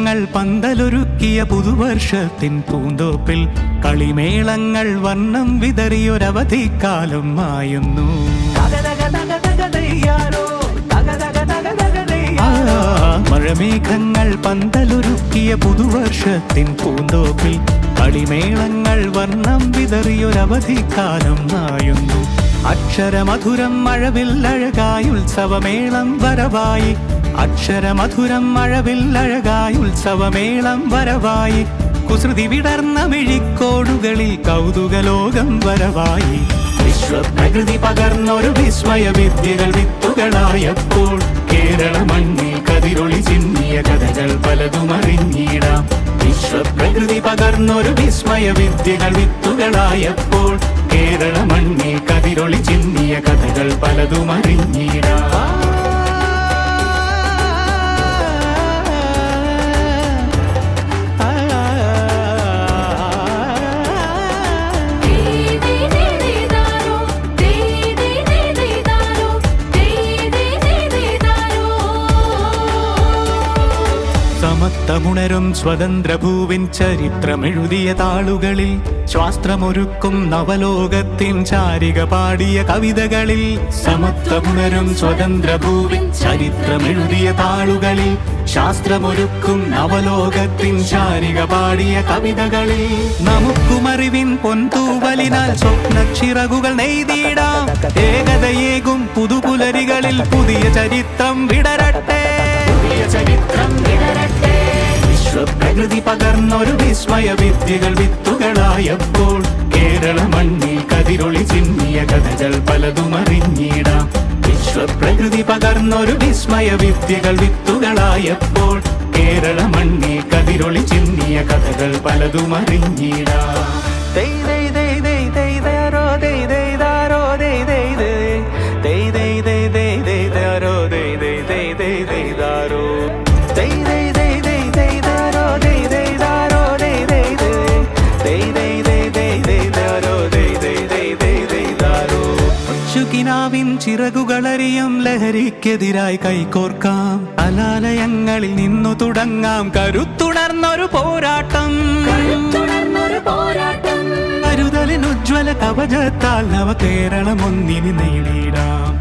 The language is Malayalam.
മഴമേഘങ്ങൾ പന്തലൊരുക്കിയ പുതുവർഷത്തിൻ പൂന്തോപ്പിൽ കളിമേളങ്ങൾ വർണ്ണം വിതറിയൊരവധിക്കാലം മായുന്നു. മഴമേഘങ്ങൾ പന്തലൊരുക്കിയ പുതുവർഷത്തിൻ പൂന്തോപ്പിൽ കളിമേളങ്ങൾ വർണ്ണം വിതറിയൊരവധിക്കാലം മായുന്നു. അക്ഷരമധുരം മഴവില്ലഴകായി ഉത്സവമേളം വരവായി, അക്ഷരമധുരം മഴവില്ലഴകായി ഉത്സവമേളം വരവായി, കുസൃതി വിടർന്ന മിഴിക്കോടുകളിൽ കൗതുകലോകം വരവായി. വിശ്വപ്രകൃതി പകർന്നൊരു വിസ്മയ വിദ്യകൾ വിത്തുകളായപ്പോൾ കേരള മണ്ണിൽ കതിരൊളി ചിന്നിയ കഥകൾ പലതും അറിഞ്ഞിടാം. വിശ്വപ്രകൃതി പകർന്നൊരു വിസ്മയ വിദ്യകൾ വിത്തുകളായപ്പോൾ കേരള മണ്ണിൽ കതിരൊളി ചിന്നിയ കഥകൾ പലതും അറിഞ്ഞിടാം. സമത്വമുണരും സ്വതന്ത്രഭൂവിൻ ചരിത്രമെഴുതിയ താളുകളിൽ, ശാസ്ത്രമൊരുക്കും നവലോകത്തിൻ ചാരിക പാടിയ കവിതകളിൽ. സമത്വമുണരും സ്വതന്ത്രഭൂവിൻ ചരിത്രമെഴുതിയ താളുകളിൽ, ശാസ്ത്രമൊരുക്കും നവലോകത്തിൻ ചാരിക പാടിയ കവിതകളിൽ. നമുക്കുമറിവിൻ പൊന്തൂവലിനാൽ സ്വപ്നച്ചിറകുകൾ നെയ്തിടാം. ഏകതയേകും പുതുപുലരികളിൽ പുതിയ ചരിത്രം വിടരട്ടെ, പുതിയ ചരിത്രം വിടരട്ടെ. വിശ്വപ്രകൃതി പകർന്നൊരു വിസ്മയ വിദ്യകൾ വിത്തുകളായപ്പോൾ കേരള മണ്ണിൽ കതിരൊളി ചിന്നിയ കഥകൾ പലതും അറിഞ്ഞിടാം. വിശ്വപ്രകൃതി പകർന്നൊരു വിസ്മയ വിദ്യകൾ വിത്തുകളായപ്പോൾ കേരള മണ്ണിൽ കതിരൊളി ചിന്നിയ കഥകൾ പലതും അറിഞ്ഞിടാം. ിൻ ചിറകുകളറിയും ലഹരിക്കെതിരായി കൈകോർക്കാം. കലാലയങ്ങളിൽ നിന്നു തുടങ്ങാം കരുത്തുണർന്നൊരു പോരാട്ടം. കരുതലിനുജ്വല കവചത്താൽ നവകേരളം ഒന്നിന് നേടിയിടാം.